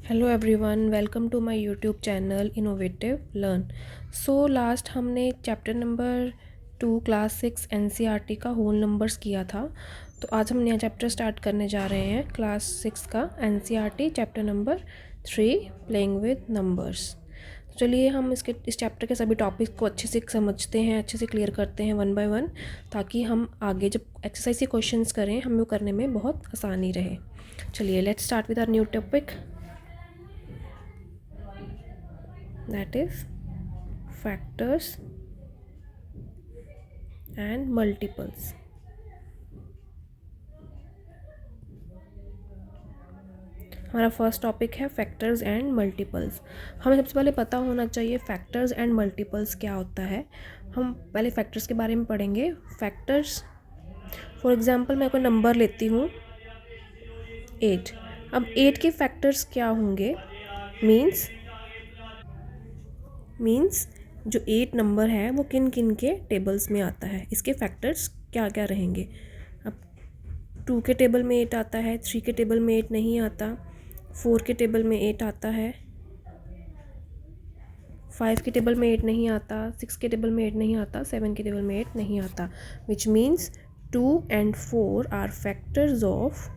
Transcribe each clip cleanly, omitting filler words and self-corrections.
Hello everyone, welcome to my YouTube channel innovative learn. Last हमने chapter number 2 class 6 NCERT का whole numbers किया था। तो आज हम नया चैप्टर स्टार्ट करने जा रहे हैं क्लास 6 का NCERT chapter number 3 playing with numbers. तो चलिए हम इस चैप्टर के सभी टॉपिक्स को अच्छे से समझते हैं, अच्छे से क्लियर करते हैं वन बाय वन, ताकि हम आगे जब एक्सरसाइज के क्वेश्चंस करें हमें वो करने में बहुत आसानी रहे। चलिए let's start with our new topic, that is factors and multiples। हमारा फर्स्ट टॉपिक है फैक्टर्स एंड मल्टीपल्स। हमें सबसे पहले पता होना चाहिए फैक्टर्स एंड मल्टीपल्स क्या होता है। हम पहले फैक्टर्स के बारे में पढ़ेंगे। फैक्टर्स, फॉर एग्जांपल मैं कोई नंबर लेती हूँ 8। अब 8 के फैक्टर्स क्या होंगे? मीन्स जो 8 नंबर है वो किन किन के टेबल्स में आता है, इसके फैक्टर्स क्या क्या रहेंगे। अब 2 के टेबल में 8 आता है, 3 के टेबल में 8 नहीं आता, 4 के टेबल में 8 आता है, 5 के टेबल में 8 नहीं आता, 6 के टेबल में 8 नहीं आता, 7 के टेबल में 8 नहीं आता। Which means 2 and 4 are factors of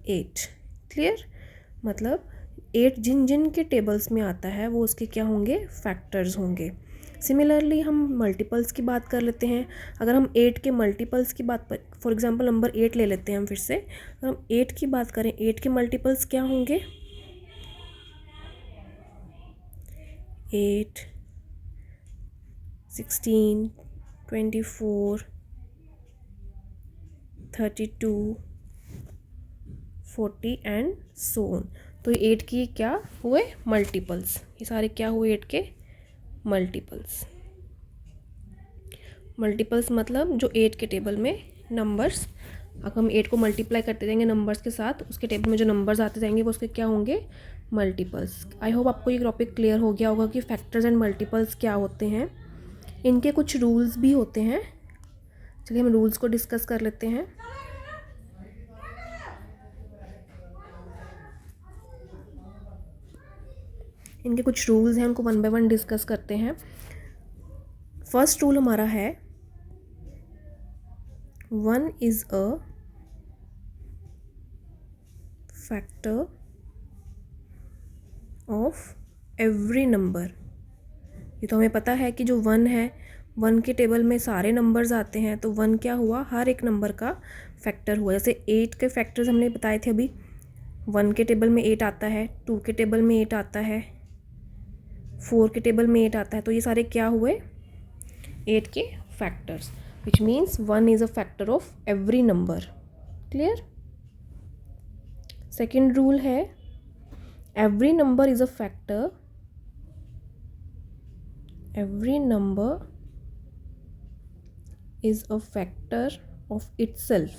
8। Clear? मतलब 8 जिन जिन के टेबल्स में आता है वो उसके क्या होंगे? फैक्टर्स होंगे। सिमिलरली हम मल्टीपल्स की बात कर लेते हैं। अगर हम 8 के मल्टीपल्स की बात, फॉर एग्जांपल नंबर 8 ले लेते हैं हम फिर से। अगर हम 8 की बात करें, 8 के मल्टीपल्स क्या होंगे? 8, 16, 24, 32, 40 एंड सो ऑन। तो ये 8 की क्या हुए? मल्टीपल्स। ये सारे क्या हुए? 8 के मल्टीपल्स। मल्टीपल्स मतलब जो 8 के टेबल में नंबर्स, अगर हम 8 को मल्टीप्लाई करते जाएंगे नंबर्स के साथ, उसके टेबल में जो नंबर्स आते जाएंगे वो उसके क्या होंगे? मल्टीपल्स। आई होप आपको ये टॉपिक क्लियर हो गया होगा कि फैक्टर्स एंड मल्टीपल्स क्या होते हैं। इनके कुछ रूल्स भी होते हैं। चलिए हम रूल्स को डिस्कस कर लेते हैं। इनके कुछ रूल्स हैं, उनको वन बाय वन डिस्कस करते हैं। फर्स्ट रूल हमारा है 1 is a factor of every number. ये तो हमें पता है कि जो 1 है, 1 के टेबल में सारे नंबर्स आते हैं, तो 1 क्या हुआ? हर एक नंबर का फैक्टर हुआ। जैसे 8 के फैक्टर्स हमने बताए थे अभी। 1 के टेबल में 8 आता है, 2 के टेबल में 8 आता है, 4 के टेबल में 8 आता है। तो ये सारे क्या हुए? 8 के factors. Which means 1 is a factor of every number. Clear? Second rule है every number is a factor of itself।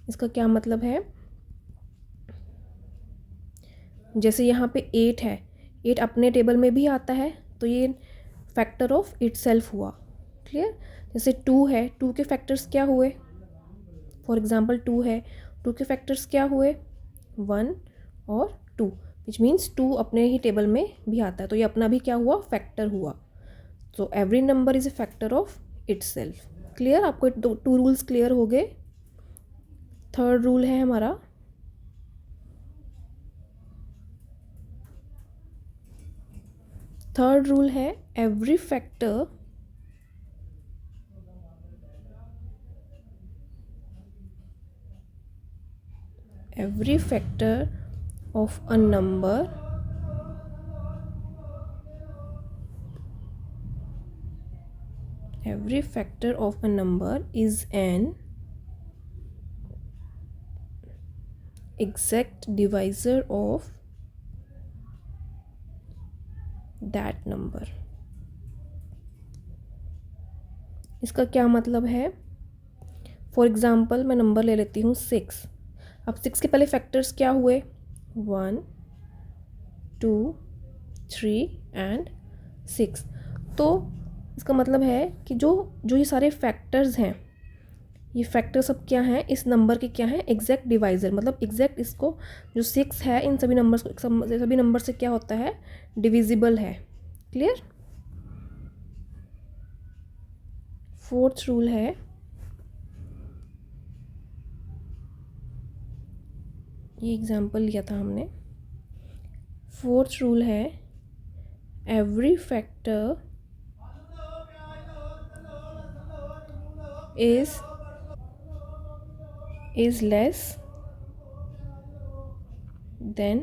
इसका क्या मतलब है? जैसे यहाँ पे 8 है, 8 अपने टेबल में भी आता है, तो ये फैक्टर ऑफ इटसेल्फ हुआ। क्लियर? जैसे 2 है, 2 के फैक्टर्स क्या हुए? फॉर एग्जांपल 2 है, 2 के फैक्टर्स क्या हुए? 1 और 2। विच मीन्स 2 अपने ही टेबल में भी आता है, तो ये अपना भी क्या हुआ? फैक्टर हुआ। So every number is a factor of itself. Clear? आपको 2 रूल्स क्लियर हो गए। थर्ड रूल है हमारा every factor of a number is an exact divisor of that number। इसका क्या मतलब है? फॉर एग्जाम्पल मैं नंबर ले लेती हूँ 6। अब 6 के पहले फैक्टर्स क्या हुए? 1, 2, 3 एंड 6। तो इसका मतलब है कि जो ये सारे फैक्टर्स हैं, ये फैक्टर सब क्या हैं, इस नंबर के क्या हैं, एग्जैक्ट डिवाइज़र, मतलब एग्जैक्ट इसको जो 6 है इन सभी नंबर्स को सभी नंबर से क्या होता है, डिविजिबल है। क्लियर। फोर्थ रूल है, ये एग्जाम्पल लिया था हमने। फोर्थ रूल है, every factor is less than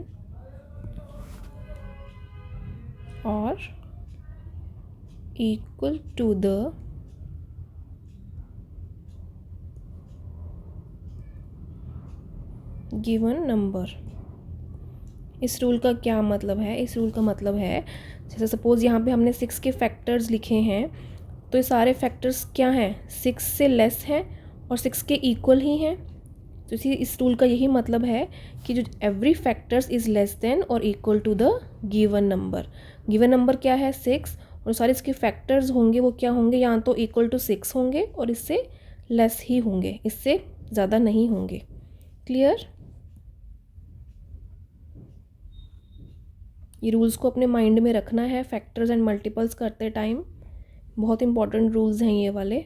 or equal to the given number। इस रूल का क्या मतलब है, इस रूल का मतलब है जैसे सपोज़ यहाँ पे हमने 6 के फैक्टर्स लिखे हैं, तो ये सारे फैक्टर्स क्या हैं, 6 से लेस हैं और 6 के इक्वल ही हैं। तो इस रूल का यही मतलब है कि जो every factors is less than और equal to the given number. Given number क्या है, 6, और सारे इसके फैक्टर्स होंगे वो क्या होंगे, या तो इक्वल टू 6 होंगे और इससे लेस ही होंगे, इससे ज़्यादा नहीं होंगे। क्लियर। ये रूल्स को अपने माइंड में रखना है फैक्टर्स एंड मल्टीपल्स करते टाइम, बहुत इंपॉर्टेंट रूल्स हैं ये वाले।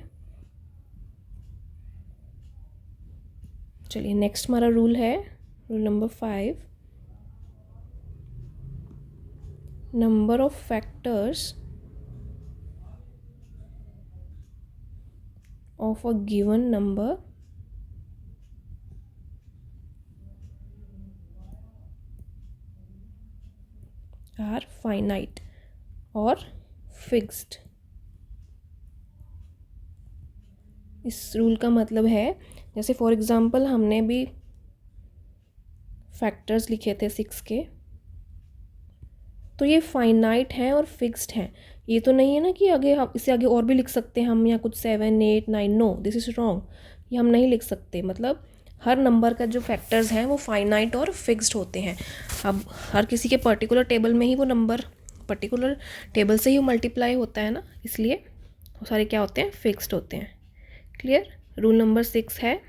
चलिए नेक्स्ट हमारा रूल है rule number 5, number of factors of a given number are finite और फिक्स्ड। इस रूल का मतलब है जैसे फॉर एग्ज़ाम्पल हमने भी फैक्टर्स लिखे थे 6 के, तो ये फाइनाइट हैं और फिक्स्ड हैं। ये तो नहीं है ना कि आगे हम इससे आगे और भी लिख सकते हैं हम, या कुछ 7, 8, 9, नो दिस इज़ रॉन्ग, ये हम नहीं लिख सकते। मतलब हर नंबर का जो फैक्टर्स हैं वो फाइनाइट और फिक्स्ड होते हैं। अब हर किसी के पर्टिकुलर टेबल में ही वो नंबर पर्टिकुलर टेबल से ही मल्टीप्लाई होता है ना, इसलिए वो सारे क्या होते हैं, फिक्स्ड होते हैं। क्लियर। रूल नंबर 6 है,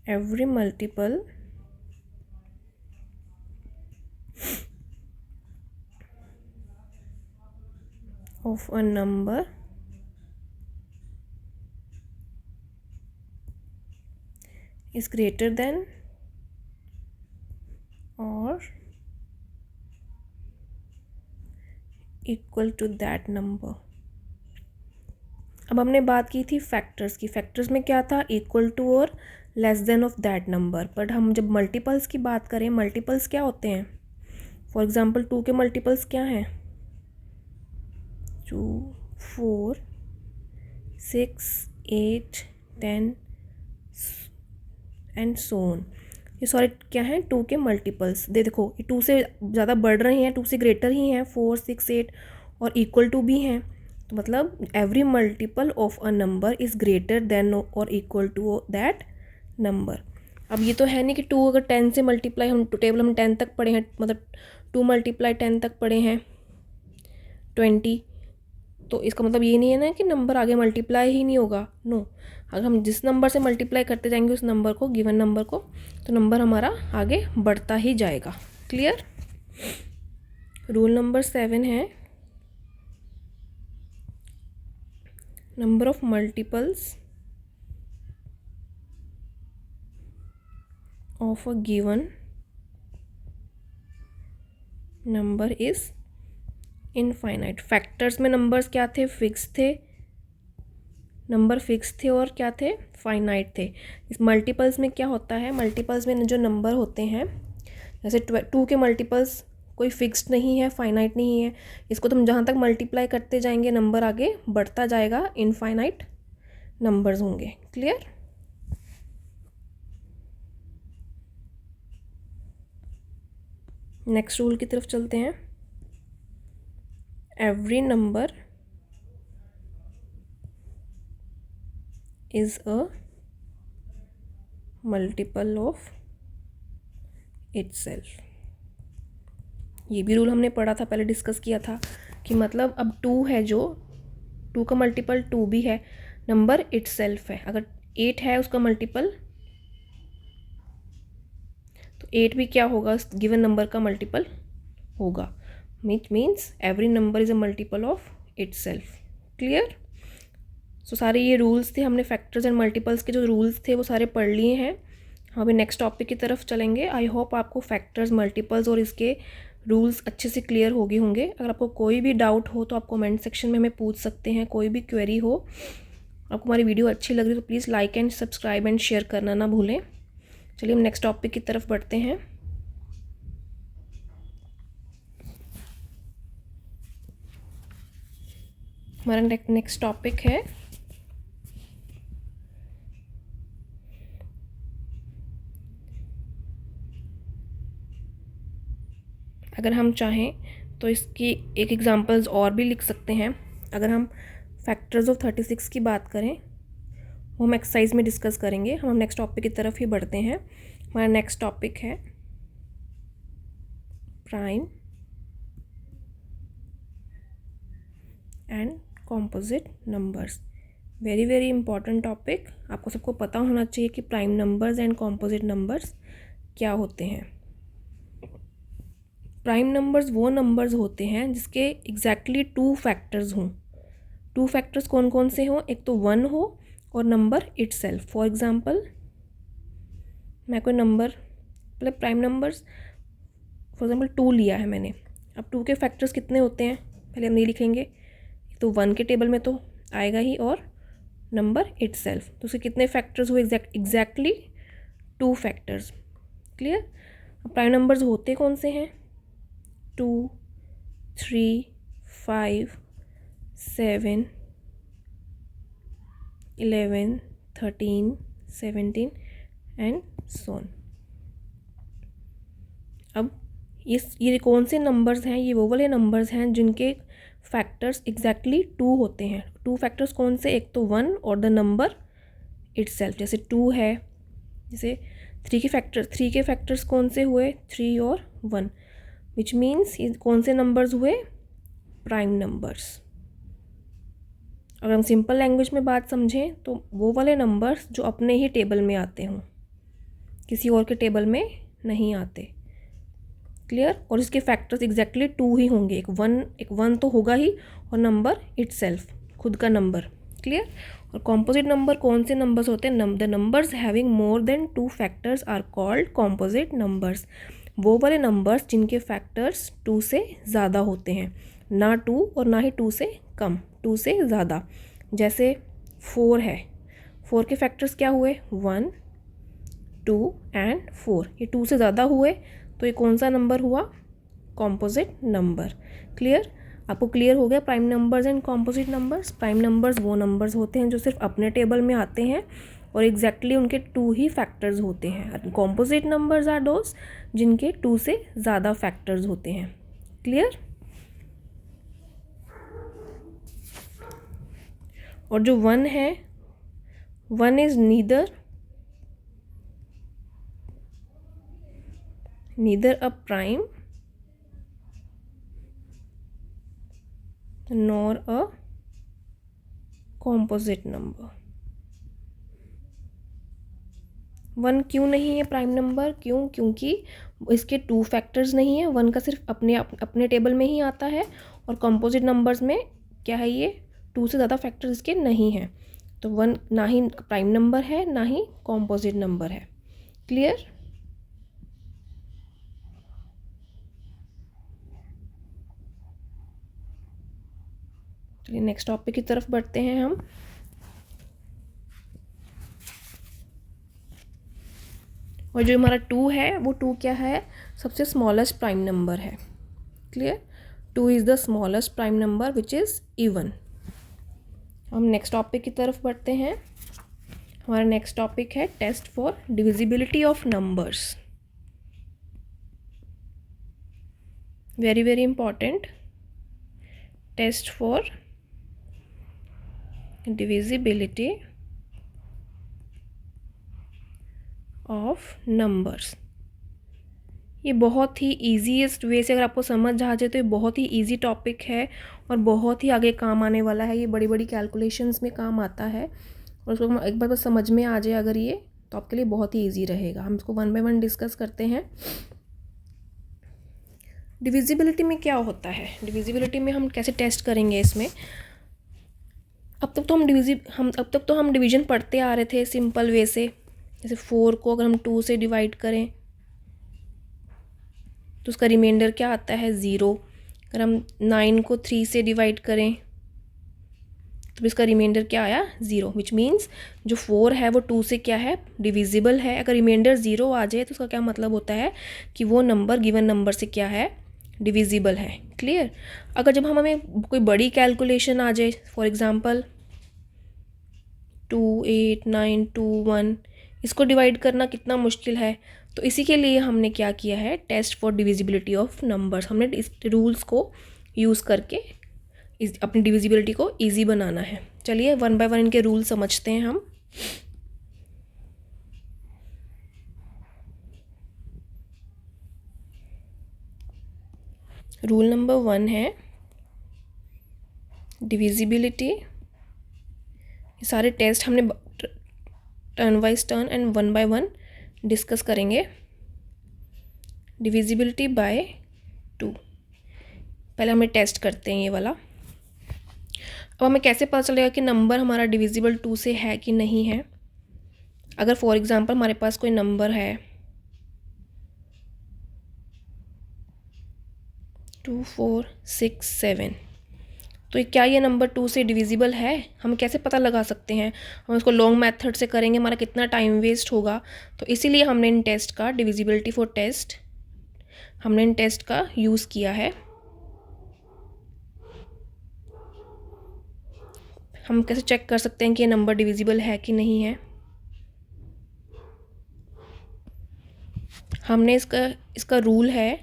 every multiple of a number is greater than or equal to that number। अब हमने बात की थी फैक्टर्स की, फैक्टर्स में क्या था, इक्वल टू और less than of that number. But हम जब मल्टीपल्स की बात करें, मल्टीपल्स क्या होते हैं, फॉर एग्जांपल 2 के मल्टीपल्स क्या हैं, 2, 4, 6, 8, 10 एंड सो ऑन। ये सारे क्या हैं, 2 के मल्टीपल्स। देखो ये 2 से ज़्यादा बढ़ रहे हैं, 2 से ग्रेटर ही हैं, 4, 6, 8 और इक्वल टू भी हैं। तो मतलब every multiple of a number is greater than और इक्वल टू दैट नंबर। अब ये तो है नहीं कि 2 अगर 10 से मल्टीप्लाई, हम टेबल हम 10 तक पढ़े हैं, मतलब 2 मल्टीप्लाई 10 तक पढ़े हैं 20, तो इसका मतलब ये नहीं है ना कि नंबर आगे मल्टीप्लाई ही नहीं होगा। नो, अगर हम जिस नंबर से मल्टीप्लाई करते जाएंगे उस नंबर को, गिवन नंबर को, तो नंबर हमारा आगे बढ़ता ही जाएगा। क्लियर। रूल नंबर 7 है, number of multiples of a given number is infinite. Factors में नंबर्स क्या थे, फिक्स थे, नंबर फिक्स थे और क्या थे, फाइनाइट थे। इस मल्टीपल्स में क्या होता है, मल्टीपल्स में जो नंबर होते हैं, जैसे 2 के मल्टीपल्स कोई फिक्स्ड नहीं है, फाइनाइट नहीं है, इसको तो हम जहाँ तक मल्टीप्लाई करते जाएंगे नंबर आगे बढ़ता जाएगा, इनफाइनाइट नंबर्स होंगे। क्लियर। नेक्स्ट रूल की तरफ चलते हैं। Every number is a multiple of itself. ये भी रूल हमने पढ़ा था, पहले डिस्कस किया था कि मतलब अब 2 है जो 2 का मल्टीपल 2 भी है, नंबर इटसेल्फ है। अगर 8 है उसका मल्टीपल, तो 8 भी क्या होगा, गिवन नंबर का मल्टीपल होगा। Means every number is a multiple of itself. Clear? So सारे ये रूल्स थे, हमने फैक्टर्स एंड मल्टीपल्स के जो रूल्स थे वो सारे पढ़ लिए हैं। हम अभी नेक्स्ट टॉपिक की तरफ चलेंगे। आई होप आपको फैक्टर्स, मल्टीपल्स और इसके रूल्स अच्छे से क्लियर हो गए होंगे। अगर आपको कोई भी डाउट हो तो आप कमेंट सेक्शन में हमें पूछ सकते हैं। कोई भी क्वेरी हो, आपको हमारी वीडियो अच्छी लग रही है तो please like and subscribe and share करना ना भूलें। चलिए हम नेक्स्ट टॉपिक की तरफ बढ़ते हैं। हमारा नेक्स्ट टॉपिक है अगर हम चाहें तो इसकी एक एग्जांपल्स और भी लिख सकते हैं। अगर हम फैक्टर्स ऑफ 36 की बात करें, वो हम एक्सरसाइज में डिस्कस करेंगे। हम नेक्स्ट टॉपिक की तरफ ही बढ़ते हैं। हमारा नेक्स्ट टॉपिक है prime and composite numbers. Very very important topic. आपको सबको पता होना चाहिए कि prime numbers and composite numbers क्या होते हैं। प्राइम नंबर्स वो नंबर्स होते हैं जिसके एग्जैक्टली 2 फैक्टर्स हों। 2 फैक्टर्स कौन कौन से हों? एक तो 1 हो और नंबर इटसेल्फ। फॉर एग्जांपल, मैं कोई नंबर, मतलब प्राइम नंबर्स, फॉर एग्जांपल 2 लिया है मैंने। अब 2 के फैक्टर्स कितने होते हैं पहले हम ये लिखेंगे। एक तो 1 के टेबल में तो आएगा ही, और नंबर इटसेल्फ, तो उसके कितने फैक्टर्स हुए? Exactly 2 factors. क्लियर? अब प्राइम नंबर्स होते कौन से हैं? 2, 3, 5, 7, 11, 13, 17 एंड so on। अब ये कौन से नंबर्स हैं? ये वो वाले नंबर्स हैं जिनके फैक्टर्स एग्जैक्टली 2 होते हैं। 2 फैक्टर्स कौन से? एक तो 1 और द नंबर इटसेल्फ। जैसे 2 है, जैसे 3 के फैक्टर्स कौन से हुए? 3 और 1, विच मीन्स ये कौन से नंबर्स हुए? Prime numbers. अगर हम सिंपल लैंग्वेज में बात समझें तो वो वाले नंबर्स जो अपने ही टेबल में आते हों, किसी और के टेबल में नहीं आते। क्लियर? और इसके फैक्टर्स एग्जैक्टली 2 ही होंगे। एक वन तो होगा ही, और नंबर इटसेल्फ, खुद का नंबर। क्लियर? और कॉम्पोजिट नंबर कौन से नंबर्स होते हैं? The numbers having more than 2 factors are called composite numbers. वो वाले नंबर्स जिनके फैक्टर्स 2 से ज़्यादा होते हैं, ना 2 और ना ही 2 से कम, 2 से ज़्यादा। जैसे 4 है, 4 के फैक्टर्स क्या हुए? 1, 2 एंड 4। ये 2 से ज़्यादा हुए तो ये कौन सा नंबर हुआ? Composite number. क्लियर? आपको क्लियर हो गया prime numbers and composite numbers. Prime numbers वो नंबर्स होते हैं जो सिर्फ अपने टेबल में आते हैं और एग्जैक्टली उनके 2 ही फैक्टर्स होते हैं। कॉम्पोजिट नंबर्स आर दोज जिनके 2 से ज़्यादा फैक्टर्स होते हैं। क्लियर? और जो 1 है, 1 is neither a prime nor a composite number. 1 क्यों नहीं है प्राइम नंबर? क्योंकि इसके 2 फैक्टर्स नहीं है। 1 का सिर्फ अपने टेबल में ही आता है, और कॉम्पोजिट नंबर्स में क्या है? ये 2 से ज़्यादा फैक्टर्स इसके नहीं हैं। तो 1 ना ही प्राइम नंबर है, ना ही कॉम्पोजिट नंबर है। क्लियर? चलिए नेक्स्ट टॉपिक की तरफ बढ़ते हैं हम। और जो हमारा 2 है, वो 2 क्या है? सबसे स्मॉलेस्ट प्राइम नंबर है। Clear? 2 is the smallest prime number which is even. हम नेक्स्ट टॉपिक की तरफ बढ़ते हैं। हमारा नेक्स्ट टॉपिक है test for divisibility of numbers. Very very important. Test for divisibility of numbers. ये बहुत ही ईजीएस्ट वे से अगर आपको समझ आ जाए तो ये बहुत ही ईजी टॉपिक है और बहुत ही आगे काम आने वाला है। ये बड़ी बड़ी कैलकुलेशंस में काम आता है और उसको एक बार बस समझ में आ जाए अगर ये, तो आपके लिए बहुत ही ईजी रहेगा। हम इसको वन बाय वन डिस्कस करते हैं। डिविजिबिलिटी में क्या होता है, डिविजिबिलिटी में हम कैसे टेस्ट करेंगे इसमें। अब तक तो हम डिवीजन पढ़ते आ रहे थे सिंपल वे से। जैसे 4 को अगर हम 2 से डिवाइड करें तो उसका रिमाइंडर क्या आता है 0। अगर हम 9 को 3 से डिवाइड करें तो इसका रिमाइंडर क्या आया 0, विच मीन्स जो 4 है वो 2 से क्या है डिविजिबल है। अगर रिमाइंडर 0 आ जाए तो उसका क्या मतलब होता है कि वो नंबर गिवन नंबर से क्या है डिविजिबल है। क्लियर। अगर जब हमें कोई बड़ी कैलकुलेशन आ जाए, फॉर एग्जांपल 2 8 9 2 1, इसको डिवाइड करना कितना मुश्किल है, तो इसी के लिए हमने क्या किया है test for divisibility of numbers. हमने इस रूल्स को यूज़ करके अपनी डिविजिबिलिटी को ईजी बनाना है। चलिए वन बाय वन इनके रूल समझते हैं हम। रूल नंबर 1 है डिविजिबिलिटी। ये सारे टेस्ट हमने turn wise turn and one by one discuss करेंगे। डिविजिबिलिटी बाय 2, पहले हमें टेस्ट करते हैं ये वाला। अब हमें कैसे पता चलेगा कि नंबर हमारा डिविजिबल 2 से है कि नहीं है। अगर फॉर एग्जांपल हमारे पास कोई नंबर है 2 4 6 7, तो क्या ये नंबर 2 से डिविजिबल है, हम कैसे पता लगा सकते हैं। हम इसको लॉन्ग मेथड से करेंगे, हमारा कितना टाइम वेस्ट होगा। तो इसीलिए हमने इन टेस्ट का डिविजिबिलिटी फॉर टेस्ट हमने इन टेस्ट का यूज़ किया है। हम कैसे चेक कर सकते हैं कि ये नंबर डिविजिबल है कि नहीं है। हमने इसका रूल है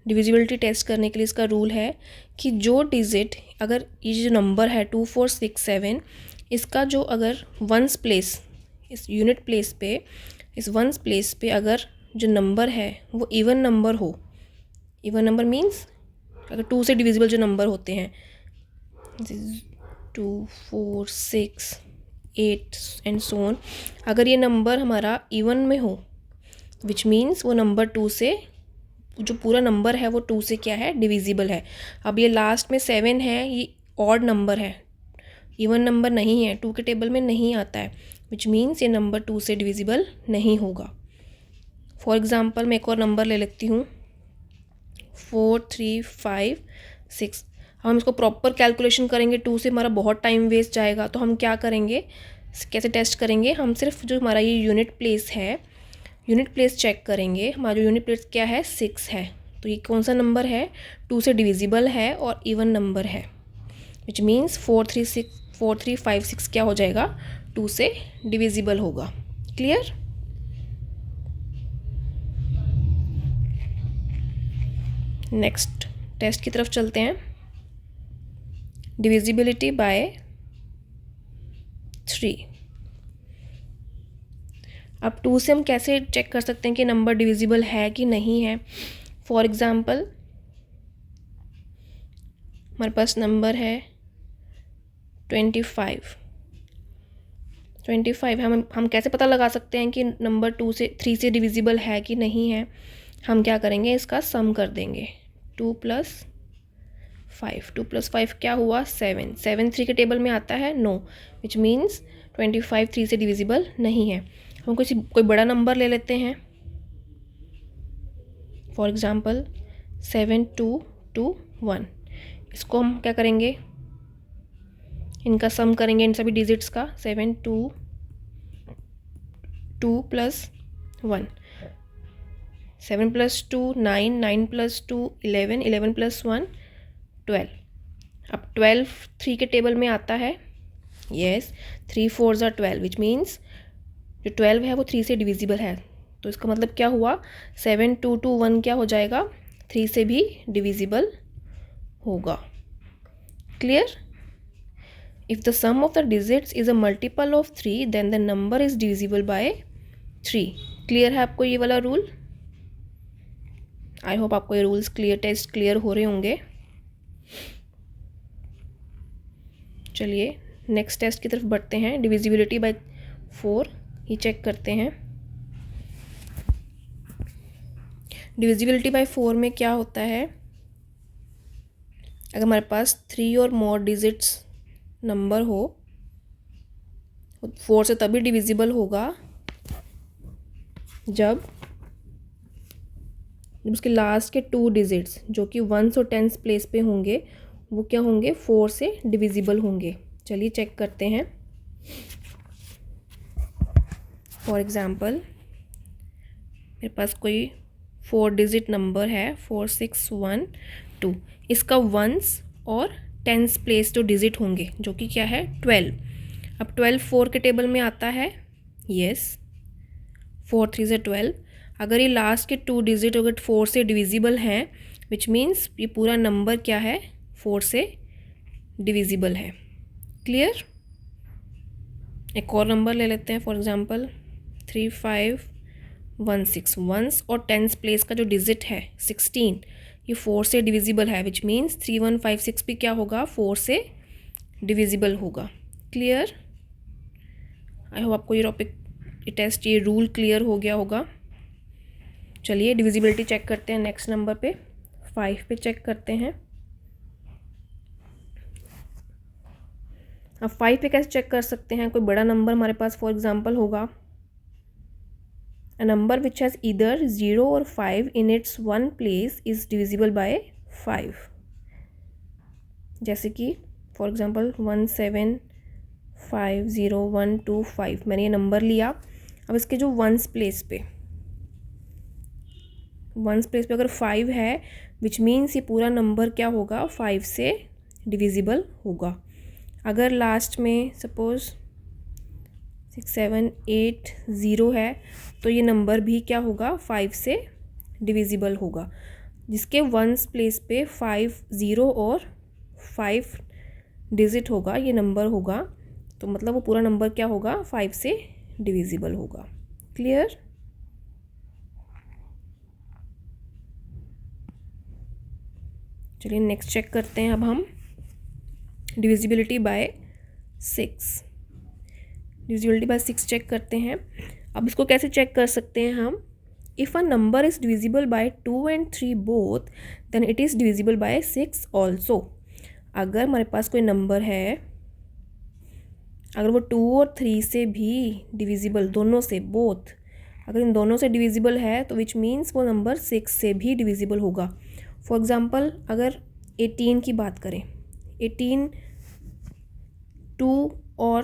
डिविजिबिलिटी टेस्ट करने के लिए। इसका रूल है कि जो डिजिट, अगर ये जो नंबर है 2 4 6 7, इसका जो अगर वंस प्लेस, इस यूनिट प्लेस पे, इस वंस प्लेस पे अगर जो नंबर है वो इवन नंबर हो। इवन नंबर मीन्स अगर 2 से डिविजिबल जो नंबर होते हैं 2 4 6 8 एंड सो ऑन, अगर ये नंबर हमारा इवन में हो, विच मीन्स वो नंबर 2 से, जो पूरा नंबर है वो 2 से क्या है डिविजिबल है। अब ये लास्ट में 7 है, ये ऑड नंबर है, इवन नंबर नहीं है, 2 के टेबल में नहीं आता है, विच मीन्स ये नंबर 2 से डिविजिबल नहीं होगा। फॉर एग्ज़ाम्पल मैं एक और नंबर ले लेती हूँ 4 3 5 6। हम इसको प्रॉपर कैलकुलेशन करेंगे 2 से, हमारा बहुत टाइम वेस्ट जाएगा। तो हम क्या करेंगे, कैसे टेस्ट करेंगे, हम सिर्फ जो हमारा ये यूनिट प्लेस है, यूनिट प्लेस चेक करेंगे। हमारा जो यूनिट प्लेस क्या है 6 है, तो ये कौन सा नंबर है 2 से डिविजिबल है और इवन नंबर है, विच मीन्स 4 3 5 6 क्या हो जाएगा 2 से डिविजिबल होगा। क्लियर। नेक्स्ट टेस्ट की तरफ चलते हैं। Divisibility bye 3। अब 2 से हम कैसे चेक कर सकते हैं कि नंबर डिविजिबल है कि नहीं है। फॉर एग्ज़ाम्पल हमारे पास नंबर है 25। हम कैसे पता लगा सकते हैं कि नंबर 3 से डिविजिबल है कि नहीं है। हम क्या करेंगे, इसका सम कर देंगे। 2 + 5 क्या हुआ 7। 7 3 के टेबल में आता है नो, विच मीन्स 25 3 से डिविजिबल नहीं है। हम कोई बड़ा नंबर ले लेते हैं, फॉर एग्ज़ाम्पल 7 2 2 1। इसको हम क्या करेंगे, इनका सम करेंगे, इन सभी डिजिट्स का। 7 2 2 + 1, 7 + 2 9, 9 + 2 11, 11 + 1 12। अब 12 3 के टेबल में आता है, यस 3 4 = 12, विच मीन्स जो 12 है वो 3 से डिविजिबल है। तो इसका मतलब क्या हुआ 7 2 2 1 क्या हो जाएगा 3 से भी डिविजिबल होगा। Clear. If the sum of the digits is a multiple of 3 then the number is divisible by 3। Clear है आपको ये वाला रूल। आई होप आपको ये रूल्स टेस्ट क्लियर हो रहे होंगे। चलिए नेक्स्ट टेस्ट की तरफ बढ़ते हैं। डिविजिबिलिटी बाय 4 ये चेक करते हैं। डिविजिबिलिटी बाय 4 में क्या होता है, अगर हमारे पास 3 और मोर डिजिट्स नंबर हो, 4 से तभी डिविजिबल होगा जब उसके लास्ट के 2 डिजिट्स जो कि 1s और 10s प्लेस पे होंगे वो क्या होंगे, 4 से डिविजिबल होंगे। चलिए चेक करते हैं। फॉर एग्ज़ाम्पल मेरे पास कोई 4 डिजिट नंबर है 4612, इसका 1s और 10s प्लेस जो डिजिट होंगे जो कि क्या है 12। अब 12 4 के टेबल में आता है, यस 4 3 से 12। अगर ये लास्ट के 2 डिजिट अगर 4 से डिविजिबल हैं विच मीन्स ये पूरा नंबर क्या है 4 से डिविजिबल है। क्लियर। एक और नंबर ले लेते हैं, फॉर एग्जांपल 3516। 1s और 10s प्लेस का जो डिजिट है 16 ये 4 से डिविजिबल है विच मीन्स 3156 भी क्या होगा 4 से डिविजिबल होगा। क्लियर। आई होप आपको ये टॉपिक टेस्ट ये रूल क्लियर हो गया होगा। चलिए डिविजिबिलिटी चेक करते हैं। नेक्स्ट नंबर पे 5 पे चेक करते हैं। अब 5 पे कैसे चेक कर सकते हैं, कोई बड़ा नंबर हमारे पास फॉर एग्जांपल होगा a number which has either 0 और 5 in its one place is divisible bye 5। जैसे कि फॉर एग्जांपल 1750125 मैंने ये नंबर लिया। अब इसके जो वंस प्लेस पे अगर 5 है विच मीन्स ये पूरा नंबर क्या होगा 5 से डिविजिबल होगा। अगर लास्ट में सपोज 6780 है तो ये नंबर भी क्या होगा 5 से डिविजिबल होगा। जिसके वंस प्लेस पे 5 0 और 5 डिजिट होगा ये नंबर होगा, तो मतलब वो पूरा नंबर क्या होगा 5 से डिविजिबल होगा। क्लियर। चलिए नेक्स्ट चेक करते हैं अब हम divisibility by 6। Divisibility by 6 check करते हैं। अब इसको कैसे चेक कर सकते हैं हम, if a number is divisible by 2 and 3 both then it is divisible by 6 also. अगर हमारे पास कोई नंबर है, अगर वो 2 और 3 से भी डिविजिबल, दोनों से बोथ, अगर इन दोनों से डिविजिबल है तो विच मीन्स वो नंबर 6 से भी डिविजिबल होगा। फॉर एग्ज़ाम्पल अगर 18 की बात करें, 18 2 और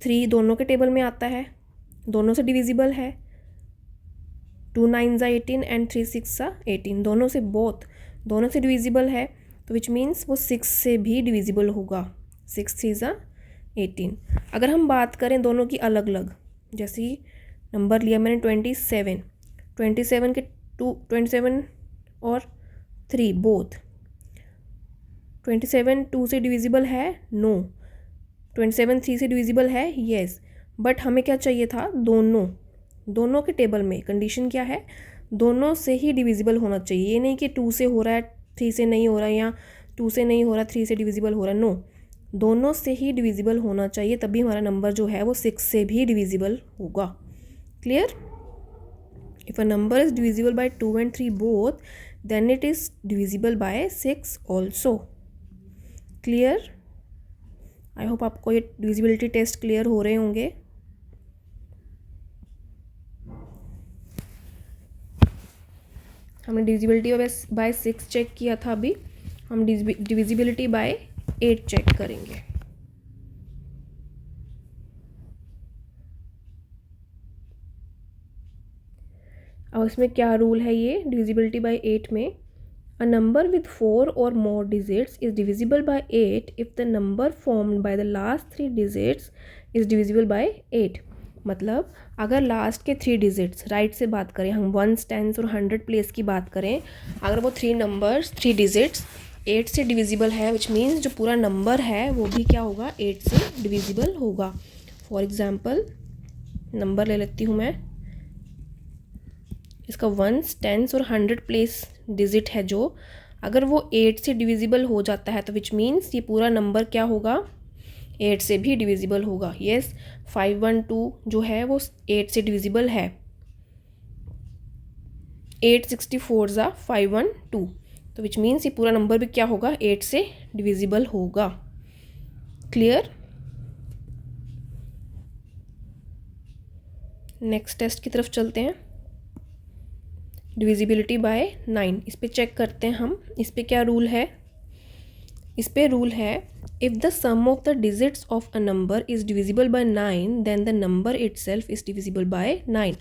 3 दोनों के टेबल में आता है, दोनों से डिविजिबल है। 2 9 18 एंड 3 6 18 दोनों से बोथ, दोनों से डिविजिबल है, तो विच मीन्स वो 6 से भी डिविजिबल होगा। 6 3 18। अगर हम बात करें दोनों की अलग अलग, जैसे ही नंबर लिया मैंने 27 के 27 और 3 बोथ, 27 2 से डिविजिबल है, नो। 27 3 से डिविजिबल है, येस। बट हमें क्या चाहिए था, दोनों के टेबल में कंडीशन क्या है, दोनों से ही डिविजिबल होना चाहिए। ये नहीं कि 2 से हो रहा है 3 से नहीं हो रहा है, या 2 से नहीं हो रहा 3 से डिविजिबल हो रहा है, नो। दोनों से ही डिविजिबल होना चाहिए, तभी हमारा नंबर जो है वो 6 से भी डिविजिबल होगा। Clear. If a number is divisible by 2 and 3 both then it is divisible by 6 also. Clear. I hope आपको ये डिविजिबिलिटी टेस्ट क्लियर हो रहे होंगे। हमने डिविजिबिलिटी बाय 6 चेक किया था, अभी हम डिविजिबिलिटी बाय 8 चेक करेंगे। अब इसमें क्या रूल है, ये डिविजिबिलिटी बाय 8 में अ नंबर विथ 4 और मोर digits is divisible by 8 if the number formed by the last 3 digits is divisible by 8। मतलब अगर लास्ट के 3 डिजिट्स, राइट से बात करें हम 1s 10s और 100 प्लेस की बात करें, अगर वो 3 नंबर्स 3 डिजिट्स 8 से डिविजिबल है विच मीन्स जो पूरा नंबर है वो भी क्या होगा 8 से डिविजिबल होगा। फॉर एग्ज़ाम्पल नंबर ले लेती हूँ मैं इसका वंस, टेंस और 100 प्लेस डिजिट है जो, अगर वो 8 से डिविजिबल हो जाता है तो विच मीन्स ये पूरा नंबर क्या होगा, 8 से भी डिविजिबल होगा। यस, 512 जो है वो 8 से डिविजिबल है। 864 ज़ा 512, तो विच मीन्स ये पूरा नंबर भी क्या होगा, 8 से डिविजिबल होगा। क्लियर। नेक्स्ट टेस्ट की तरफ चलते हैं। डिविजिबिलिटी बाय 9, इस पे चेक करते हैं हम। इस पे क्या रूल है, इस पे रूल है if the sum of the digits of a number is divisible by 9 then the number itself is divisible by 9।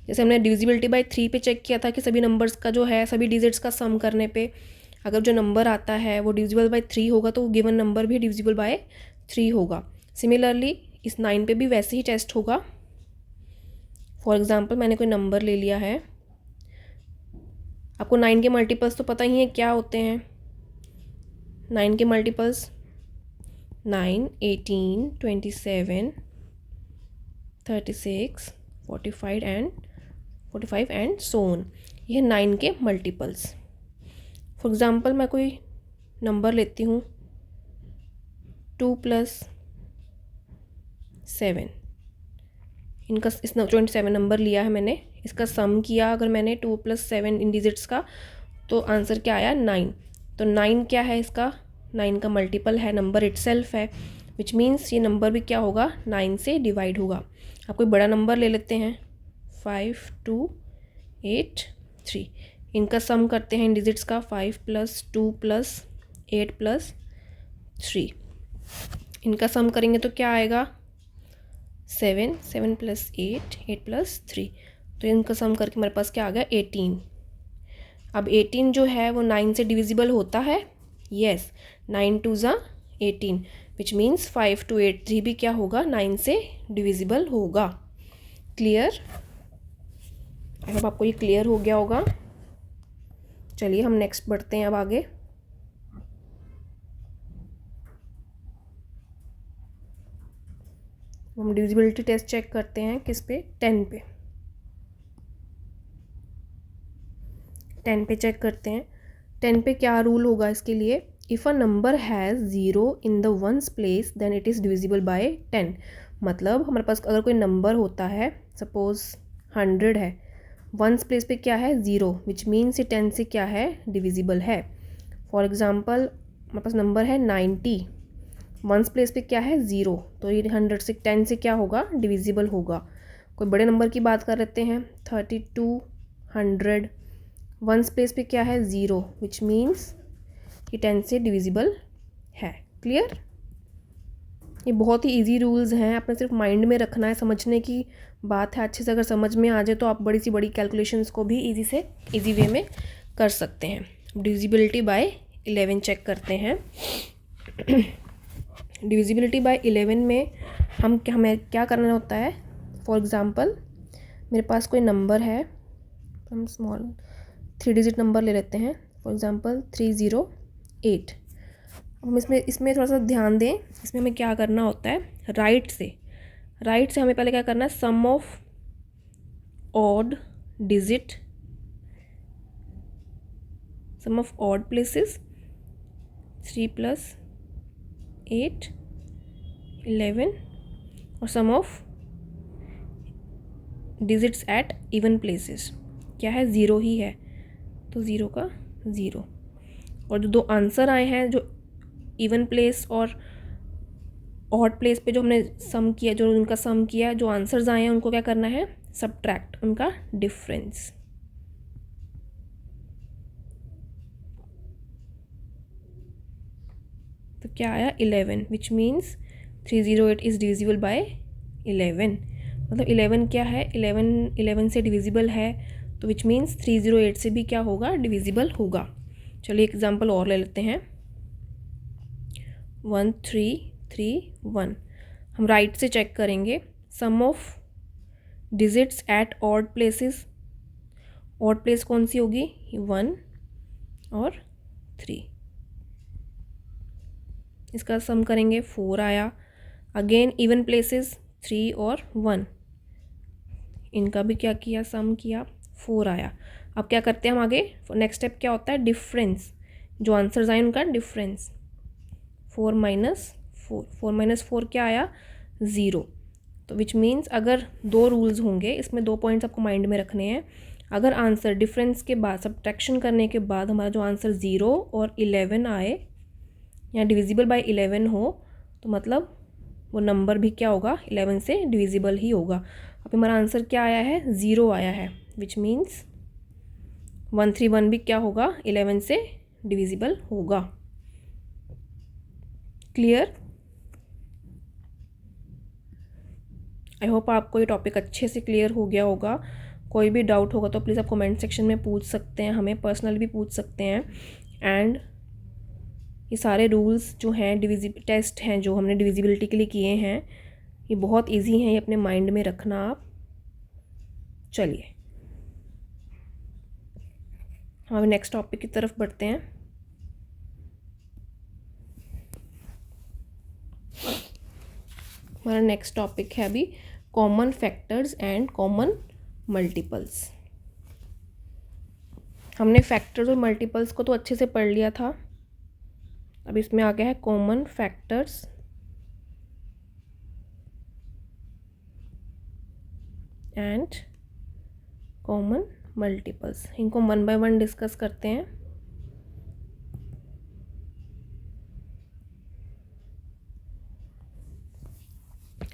जैसे हमने डिविजिबिलिटी बाय 3 पे चेक किया था कि सभी नंबर्स का जो है, सभी डिजिट्स का सम करने पे अगर जो नंबर आता है वो डिविजिबल बाय 3 होगा तो गिवन नंबर भी डिविजिबल बाय 3 होगा। सिमिलरली इस 9 पे भी वैसे ही टेस्ट होगा। फॉर एग्जाम्पल मैंने कोई नंबर ले लिया है, आपको 9 के मल्टीपल्स तो पता ही है क्या होते हैं। 9 के मल्टीपल्स 9, 18, 27, 36, 45 एंड सो ऑन, ये 9 के मल्टीपल्स। फॉर एग्ज़ाम्पल मैं कोई नंबर लेती हूँ 2 + 7, इनका इस 27 नंबर लिया है मैंने, इसका सम किया अगर मैंने 2 + 7 इन डिजिट्स का, तो आंसर क्या आया 9। तो 9 क्या है, इसका 9 का मल्टीपल है, नंबर इटसेल्फ है, विच मीन्स ये नंबर भी क्या होगा, 9 से डिवाइड होगा। आप कोई बड़ा नंबर ले लेते हैं 5, 2, 8, 3, इनका सम करते हैं इन डिजिट्स का, 5 + 2 + 8 + 3, इनका सम करेंगे तो क्या आएगा 7, 7 + 8, 8 + 3, तो इनका सम करके हमारे पास क्या आ गया 18। अब 18 जो है वो 9 से डिविजिबल होता है। यस, 9 2 ज़ा 18, विच मीन्स 5283 भी क्या होगा, 9 से डिविजिबल होगा। क्लियर। आई होप आपको ये क्लियर हो गया होगा। चलिए हम नेक्स्ट बढ़ते हैं अब आगे। हम डिविजिबिलिटी टेस्ट चेक करते हैं किस पे, 10 पे। 10 पे चेक करते हैं। 10 पे क्या रूल होगा इसके लिए, if a number has 0 in the ones place then it is divisible by 10। मतलब हमारे पास अगर कोई नंबर होता है, सपोज 100 है, वंस प्लेस पे क्या है 0, विच मीन्स ये 10 से क्या है, डिविजिबल है। फॉर एग्जांपल हमारे पास नंबर है 90, वंस प्लेस पे क्या है 0, तो ये 100 से 10 से क्या होगा, डिविजिबल होगा। कोई बड़े नंबर की बात कर लेते हैं 32, 100, वंस प्लेस पे क्या है 0, विच मीन्स ये 10 से डिविजिबल है। क्लियर। ये बहुत ही इजी रूल्स हैं, आपने सिर्फ माइंड में रखना है, समझने की बात है। अच्छे से अगर समझ में आ जाए तो आप बड़ी सी बड़ी कैलकुलेशंस को भी इजी वे में कर सकते हैं। डिविजिबिलिटी बाय 11 चेक करते हैं। डिविजिबिलिटी बाय 11 में हमें क्या करना होता है। फॉर एग्ज़ाम्पल मेरे पास कोई नंबर है, हम स्मॉल 3 डिजिट नंबर ले लेते हैं, फॉर एग्ज़ाम्पल 308। हम इसमें थोड़ा सा ध्यान दें। इसमें हमें क्या करना होता है, राइट से हमें पहले क्या करना है, sum of odd digit, sum of odd places 3 + 8, 11, और sum of digits at even places क्या है, 0 ही है, तो 0 का 0। और जो दो आंसर आए हैं, जो इवन प्लेस और ऑड प्लेस पे जो हमने सम किया, जो उनका सम किया, जो आंसर्स आए हैं उनको क्या करना है, सबट्रैक्ट उनका डिफरेंस। तो क्या आया 11, which means 308 is divisible bye 11। मतलब 11 क्या है, 11 से डिविजिबल है, तो विच मीन्स 308 से भी क्या होगा, डिविजिबल होगा। चलिए एग्जांपल और ले लेते हैं, 1331। हम राइट से चेक करेंगे, sum of digits at odd places, odd place कौन सी होगी, 1 और 3, इसका सम करेंगे 4 आया। अगेन इवन प्लेसेस 3 और 1, इनका भी क्या किया, सम किया 4 आया। अब क्या करते हैं हम आगे, नेक्स्ट स्टेप क्या होता है, डिफरेंस, जो आंसर्स आए उनका डिफरेंस। 4 माइनस 4, 4 माइनस 4 क्या आया, 0। तो विच मीन्स अगर 2 रूल्स होंगे, इसमें 2 पॉइंट्स आपको माइंड में रखने हैं। अगर आंसर डिफरेंस के बाद, सब्ट्रैक्शन करने के बाद हमारा जो आंसर 0 और 11 आए या डिविजिबल बाय 11 हो, तो मतलब वो नंबर भी क्या होगा, 11 से डिविजिबल ही होगा। अब हमारा आंसर क्या आया है, 0 आया है, विच मीन्स 131 भी क्या होगा, 11 से डिविजिबल होगा। क्लियर? आई होप आपको ये टॉपिक अच्छे से क्लियर हो गया होगा। कोई भी डाउट होगा तो प्लीज़ आप कमेंट सेक्शन में पूछ सकते हैं, हमें पर्सनल भी पूछ सकते हैं। एंड ये सारे रूल्स जो हैं, टेस्ट हैं जो हमने डिविजिबिलिटी के लिए किए हैं, ये बहुत इजी हैं, ये अपने माइंड में रखना आप। चलिए हम नेक्स्ट टॉपिक की तरफ बढ़ते हैं। हमारा नेक्स्ट टॉपिक है अभी common factors and common multiples. हमने फैक्टर्स और मल्टीपल्स को तो अच्छे से पढ़ लिया था, अब इसमें आ गया है common factors and common multiples. इनको 1 बाय 1 डिस्कस करते हैं।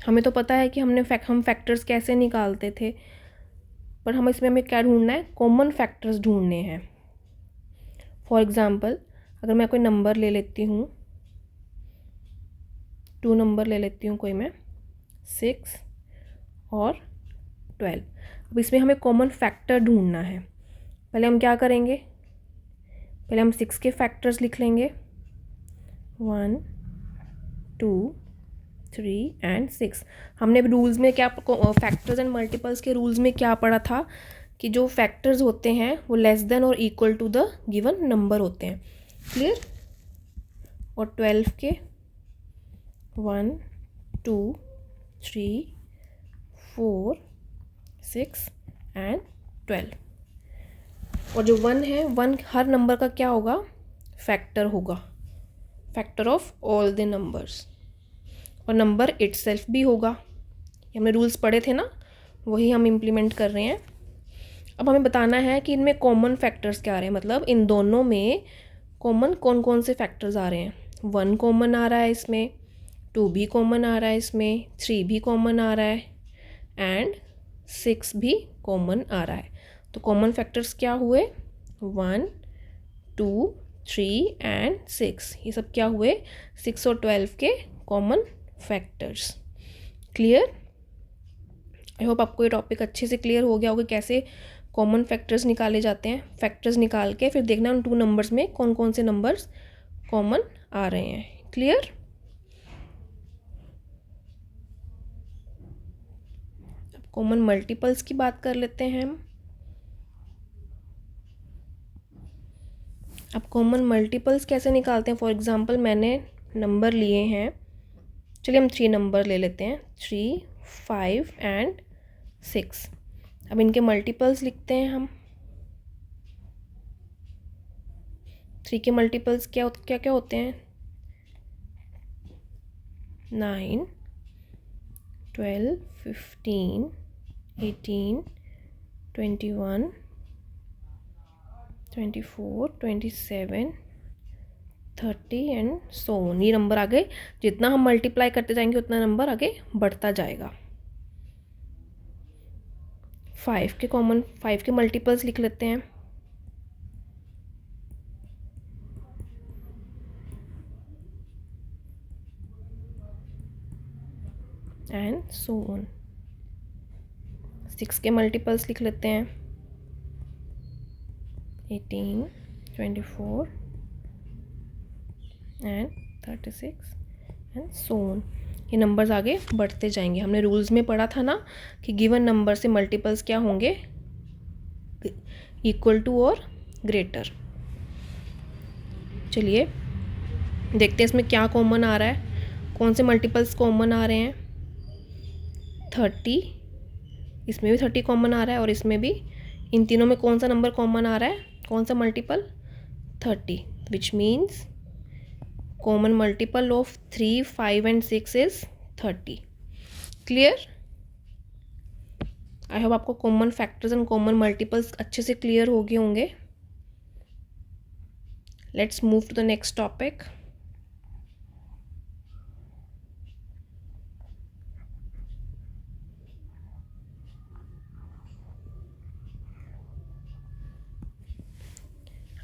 हमें तो पता है कि हम फैक्टर्स कैसे निकालते थे, पर हमें क्या ढूंढना है, कॉमन फैक्टर्स ढूंढने हैं। फॉर एग्जांपल अगर मैं कोई नंबर ले लेती हूँ, 2 नंबर ले लेती हूँ कोई मैं, 6 और 12। अब इसमें हमें कॉमन फैक्टर ढूंढना है। पहले हम क्या करेंगे, पहले हम 6 के फैक्टर्स लिख लेंगे, 1 2 3 एंड 6। हमने रूल्स में क्या, फैक्टर्स एंड मल्टीपल्स के रूल्स में क्या पढ़ा था कि जो फैक्टर्स होते हैं वो लेस देन और equal to the given number होते हैं। क्लियर? और 12 के 1 2 3 4 6 एंड 12। और जो 1 है, 1 हर नंबर का क्या होगा, फैक्टर होगा, factor of all the numbers. और नंबर इटसेल्फ भी होगा। हमने रूल्स पढ़े थे ना, वही हम इम्प्लीमेंट कर रहे हैं। अब हमें बताना है कि इनमें कॉमन फैक्टर्स क्या आ रहे हैं, मतलब इन दोनों में कॉमन कौन कौन से फैक्टर्स आ रहे हैं। 1 कॉमन आ रहा है इसमें, 2 भी कॉमन आ रहा है इसमें, 3 भी कॉमन आ रहा है एंड 6 भी कॉमन आ रहा है। तो कॉमन फैक्टर्स क्या हुए, 1 2 3 एंड 6। ये सब क्या हुए, 6 और 12 के common factors. Clear? I hope आपको ये टॉपिक अच्छे से क्लियर हो गया होगा कैसे कॉमन फैक्टर्स निकाले जाते हैं। फैक्टर्स निकाल के फिर देखना उन 2 नंबर्स में कौन कौन से नंबर्स कॉमन आ रहे हैं। क्लियर? अब कॉमन मल्टीपल्स की बात कर लेते हैं हम। अब कॉमन मल्टीपल्स कैसे निकालते हैं। फॉर एग्जांपल मैंने नंबर लिए हैं, चलिए हम 3 नंबर ले लेते हैं, 3 5 एंड 6। अब इनके मल्टीपल्स लिखते हैं हम। 3 के मल्टीपल्स क्या क्या होते हैं, 9 12 15 18 21 24 27 30 एंड सो ऑन। ये नंबर आगे जितना हम मल्टीप्लाई करते जाएंगे उतना नंबर आगे बढ़ता जाएगा। 5 के मल्टीपल्स लिख लेते हैं, एंड सो ऑन। 6 के मल्टीपल्स लिख लेते हैं, 18 24 एंड 36 एंड सो ऑन। ये नंबर्स आगे बढ़ते जाएंगे। हमने रूल्स में पढ़ा था ना कि गिवन नंबर से मल्टीपल्स क्या होंगे, इक्वल टू और ग्रेटर। चलिए देखते हैं इसमें क्या कॉमन आ रहा है, कौन से मल्टीपल्स कॉमन आ रहे हैं। 30, इसमें भी 30 कॉमन आ रहा है और इसमें भी इन तीनों में कौन सा नंबर कॉमन आ रहा है, कौन सा multiple, 30, which means common multiple of 3, 5 and 6 is 30। Clear? I hope आपको common factors and common multiples अच्छे से क्लियर हो गए होंगे। Let's move to the next topic.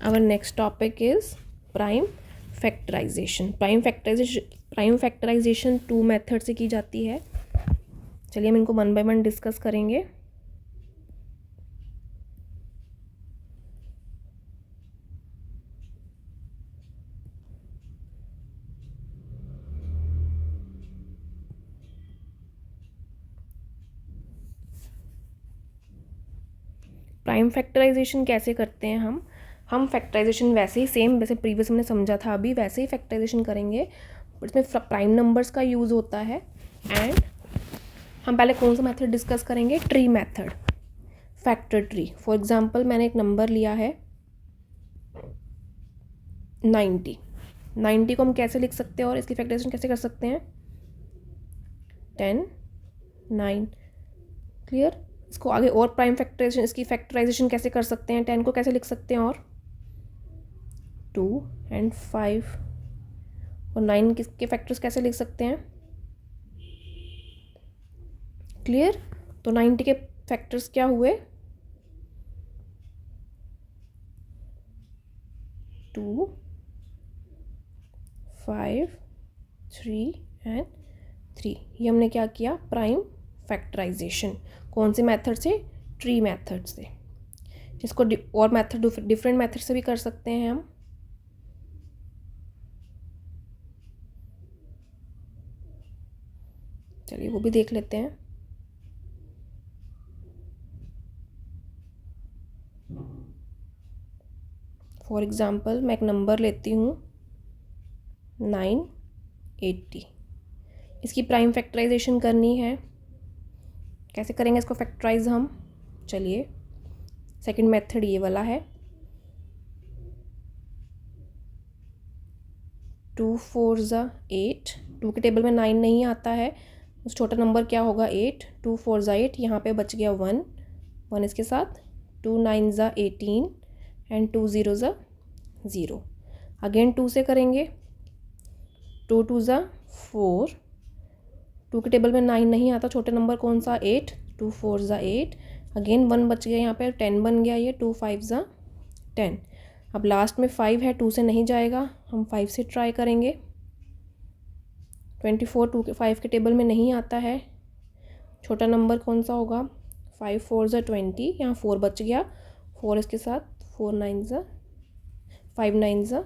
Our next topic is prime factorization. Prime factorization 2 method से की जाती है। चलिए हम इनको वन बाय वन डिस्कस करेंगे। प्राइम फैक्टराइजेशन कैसे करते हैं हम फैक्टराइजेशन वैसे ही सेम वैसे प्रीवियस हमने समझा था अभी वैसे ही फैक्टराइजेशन करेंगे, बट इसमें प्राइम नंबर्स का यूज़ होता है। एंड हम पहले कौन सा मेथड डिस्कस करेंगे, tree method, factor tree. For example मैंने एक नंबर लिया है 90 को हम कैसे लिख सकते हैं और इसकी फैक्टराइजेशन कैसे कर सकते हैं, 10, 9। क्लियर? इसको आगे और प्राइम फैक्टराइजेशन, इसकी फैक्टराइजेशन कैसे कर सकते हैं, 10 को कैसे लिख सकते हैं और 2 एंड 5, और 9 के फैक्टर्स कैसे लिख सकते हैं। क्लियर? तो 90 के फैक्टर्स क्या हुए, 2, 5, 3 एंड 3। ये हमने क्या किया, प्राइम फैक्टराइजेशन। कौन से मेथड से, ट्री मेथड से। इसको और मेथड डिफरेंट मेथड से भी कर सकते हैं हम। चलिए वो भी देख लेते हैं। फॉर एग्जांपल मैं एक नंबर लेती हूँ 980। इसकी प्राइम फैक्टराइजेशन करनी है, कैसे करेंगे इसको फैक्टराइज हम। चलिए सेकंड मेथड ये वाला है, 2 4 ज़ा 8। 2 के टेबल में 9 नहीं आता है, उस छोटा नंबर क्या होगा, 8। 2 4 ज़ा 8, यहाँ पे बच गया 1 इसके साथ। 2 9 ज़ा 18 एंड 2 0 ज़ा 0। अगेन 2 से करेंगे, 2 2 ज़ा 4। 2 के टेबल में 9 नहीं आता, छोटे नंबर कौन सा, 8। 2 4 ज़ा 8, अगेन 1 बच गया, यहाँ पे 10 बन गया ये। 2 5 ज़ा 10। अब लास्ट में 5 है, 2 से नहीं जाएगा, हम 5 से ट्राई करेंगे। 24 2 के 5 के टेबल में नहीं आता है, छोटा नंबर कौन सा होगा, 5 4 ज़ा 20, यहाँ 4 बच गया, 4 इसके साथ, 4 9 ज़ा 5 9 ज़ा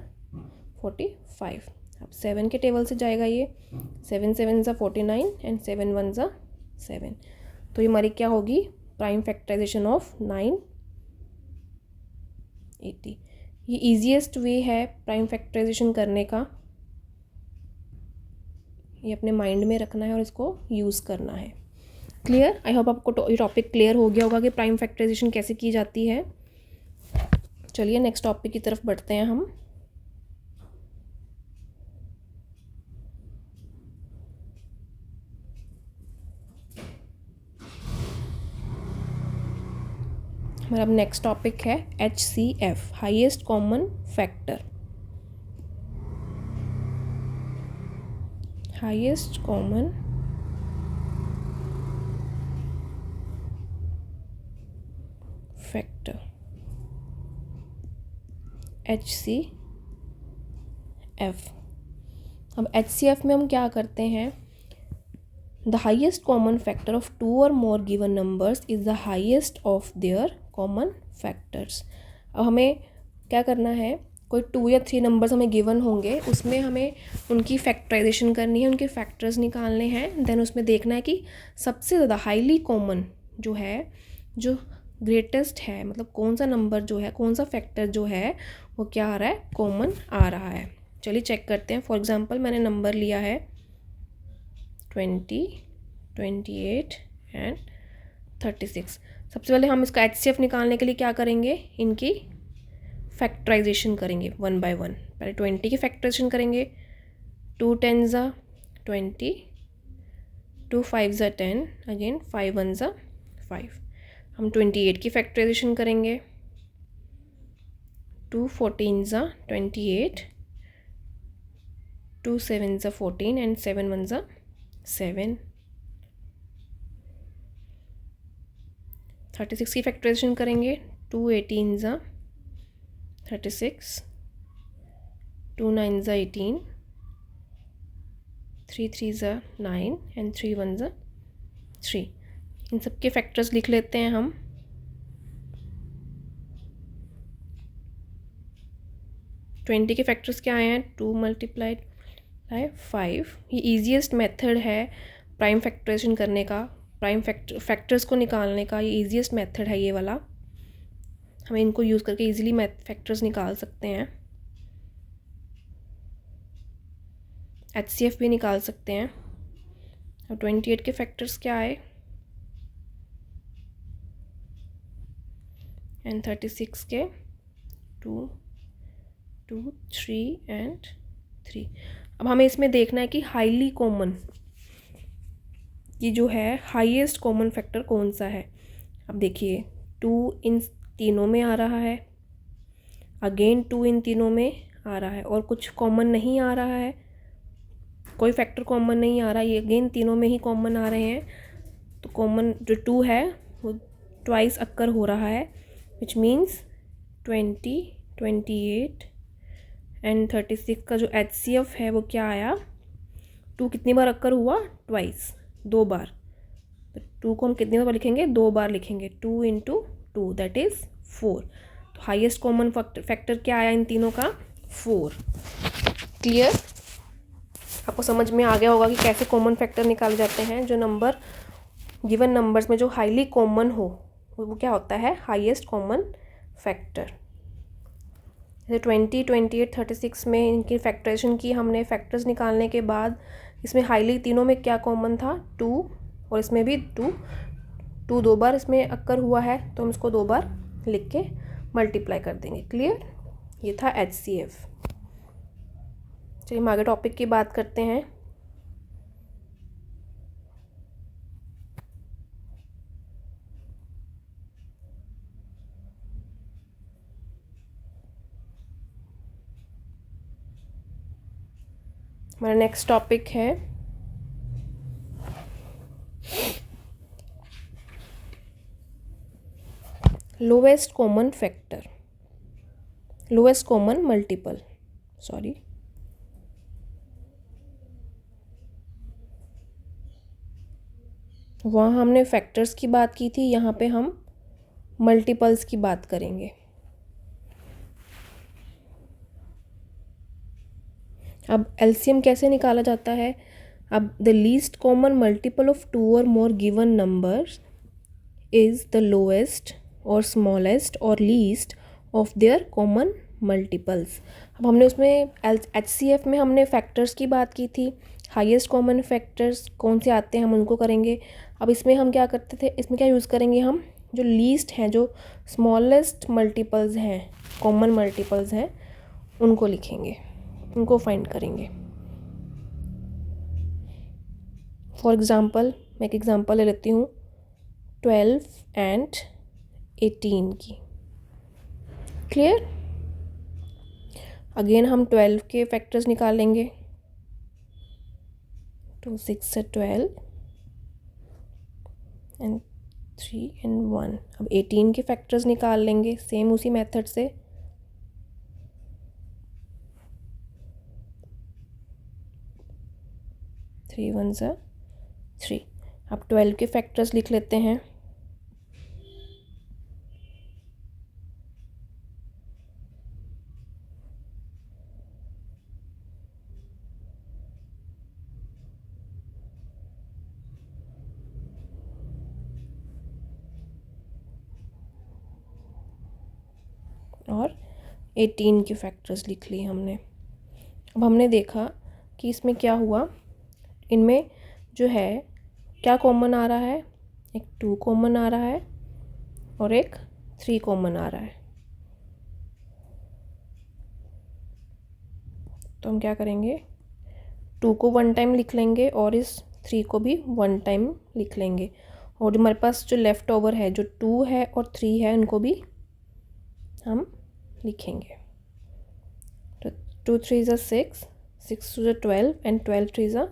45। अब 7 के टेबल से जाएगा ये, 7 7 ज़ा 49 एंड 7 1 ज़ा 7। तो ये हमारी क्या होगी, प्राइम फैक्टराइजेशन ऑफ 980। ये ईजीएस्ट वे है प्राइम फैक्टराइजेशन करने का, ये अपने माइंड में रखना है और इसको यूज़ करना है। क्लियर? आई होप आपको ये टॉपिक क्लियर हो गया होगा कि प्राइम फैक्टराइजेशन कैसे की जाती है। चलिए नेक्स्ट टॉपिक की तरफ बढ़ते हैं हम। हमारा अब नेक्स्ट टॉपिक है HCF, highest common factor. Highest common factor, HCF। अब HCF में हम क्या करते हैं, the highest common factor of 2 और more given numbers is the highest of their common factors. अब हमें क्या करना है, कोई 2 या 3 नंबर्स हमें गिवन होंगे, उसमें हमें उनकी फैक्टराइजेशन करनी है, उनके फैक्टर्स निकालने हैं। देन उसमें देखना है कि सबसे ज़्यादा हाईली कॉमन जो है, जो ग्रेटेस्ट है, मतलब कौन सा नंबर जो है, कौन सा फैक्टर जो है वो क्या आ रहा है, कॉमन आ रहा है। चलिए चेक करते हैं। फॉर एग्जांपल मैंने नंबर लिया है 20, 28 एंड 36। सबसे पहले हम इसका HCF निकालने के लिए क्या करेंगे, इनकी फैक्टराइजेशन करेंगे वन बाय वन। पहले 20 की फैक्टराइजेशन करेंगे, 2 10 ज़ा 20, 2 5 ज़ा 10, अगेन 5 1 ज़ा 5। हम 28 की फैक्टराइजेशन करेंगे, 2 14 ज़ा 28, 2 7 ज़ा 14 एंड 7 1 ज़ा 7। 36 की फैक्टराइजेशन करेंगे, 2 18 ज़ा 36, 2 9 ज़ा 18, 3 3 ज़ा 9 एंड 3 1 ज़ा 3। इन सब के फैक्टर्स लिख लेते हैं हम। ट्वेंटी के फैक्टर्स क्या आए हैं, 2 मल्टीप्लाइड बाय 5। ये ईजीएस्ट मेथड है प्राइम फैक्टराइजेशन करने का, प्राइम फैक्टर्स को निकालने का। ये ईजीएस्ट मेथड है ये वाला, हमें इनको यूज़ करके ईजिली फैक्टर्स निकाल सकते हैं, HCF भी निकाल सकते हैं। अब 28 के फैक्टर्स क्या आए, एंड 36 के 2 2 3 एंड 3। अब हमें इसमें देखना है कि हाईली कॉमन, ये जो है हाईएस्ट कॉमन फैक्टर कौन सा है। अब देखिए 2 इन तीनों में आ रहा है, अगेन 2 इन तीनों में आ रहा है, और कुछ कॉमन नहीं आ रहा है, कोई फैक्टर कॉमन नहीं आ रहा, ये अगेन तीनों में ही कॉमन आ रहे हैं। तो कॉमन जो 2 है वो ट्वाइस अक्कर हो रहा है, विच मीन्स 20 28 एंड 36 का जो HCF है वो क्या आया, 2 कितनी बार अक्कर हुआ, ट्वाइस, 2 बार। तो 2 को हम कितनी बार लिखेंगे, 2 बार लिखेंगे, 2 इंटू 2 दैट इज़ 4। तो हाईएस्ट कॉमन फैक्टर क्या आया इन तीनों का, 4। क्लियर, आपको समझ में आ गया होगा कि कैसे कॉमन फैक्टर निकाले जाते हैं। जो नंबर गिवन नंबर्स में जो हाईली कॉमन हो वो क्या होता है, हाईएस्ट कॉमन फैक्टर। जैसे 20 28 36 में इनकी फैक्टराइजेशन की हमने, फैक्टर्स निकालने के बाद इसमें हाईली तीनों में क्या कॉमन था, 2, और इसमें भी 2 2 2 बार इसमें अक्कर हुआ है, तो हम इसको 2 बार लिख के मल्टीप्लाई कर देंगे। क्लियर, ये था HCF। चलिए हम आगे टॉपिक की बात करते हैं। हमारा नेक्स्ट टॉपिक है lowest common factor, lowest common multiple, sorry. वहाँ हमने फैक्टर्स की बात की थी, यहाँ पे हम मल्टीपल्स की बात करेंगे। अब LCM कैसे निकाला जाता है, अब the least common multiple of 2 और more given numbers is the lowest और स्मॉलेस्ट और least of their common multiples. अब हमने उसमें HCF में हमने फैक्टर्स की बात की थी, हाईएस्ट कॉमन फैक्टर्स कौन से आते हैं हम उनको करेंगे। अब इसमें हम क्या करते थे, इसमें क्या यूज़ करेंगे हम, जो लीस्ट हैं, जो स्मॉलेस्ट मल्टीपल्स हैं, कॉमन मल्टीपल्स हैं, उनको लिखेंगे, उनको फाइंड करेंगे। फॉर एग्ज़ाम्पल मैं एक एग्ज़ाम्पल ले लेती हूँ, 12 एंड 18 की। क्लियर, अगेन हम 12 के फैक्टर्स निकालेंगे, 2 6 12 एंड 3 एंड 1। अब 18 के फैक्टर्स निकाल लेंगे सेम उसी मेथड से, 3 1 ज़ा 3। अब 12 के फैक्टर्स लिख लेते हैं, और 18 के फैक्टर्स लिख लिए हमने। अब हमने देखा कि इसमें क्या हुआ, इनमें जो है क्या कॉमन आ रहा है, एक 2 कॉमन आ रहा है, और एक 3 कॉमन आ रहा है। तो हम क्या करेंगे, 2 को 1 टाइम लिख लेंगे और इस 3 को भी 1 टाइम लिख लेंगे। और जो हमारे पास जो लेफ़्ट ओवर है, जो 2 है और 3 है, उनको भी हम लिखेंगे। तो 2 3 ज़ा 6, 6 2 ज़ा 12 एंड 12 3 ज़ा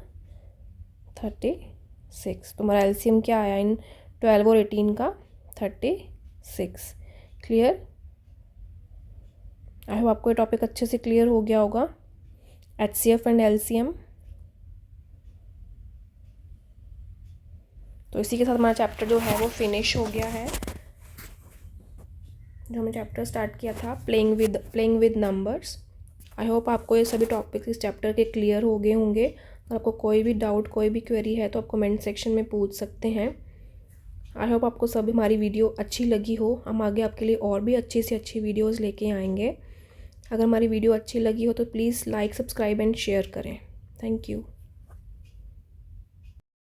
36। तो हमारा एलसीएम क्या आया इन 12 और 18 का? 36। क्लियर? आई होप आपको ये टॉपिक अच्छे से क्लियर हो गया होगा, एचसीएफ एंड एलसीएम। तो इसी के साथ हमारा चैप्टर जो है वो फिनिश हो गया है। जो हमने चैप्टर स्टार्ट किया था playing with numbers. I hope आपको ये सभी टॉपिक्स इस चैप्टर के क्लियर हो गए होंगे। और आपको कोई भी डाउट, कोई भी क्वेरी है तो आप कमेंट सेक्शन में पूछ सकते हैं। आई होप आपको सभी हमारी वीडियो अच्छी लगी हो। हम आगे आपके लिए और भी अच्छी से अच्छी वीडियोज़ लेके आएंगे। अगर हमारी वीडियो अच्छी लगी हो तो please like, subscribe and share करें। Thank you.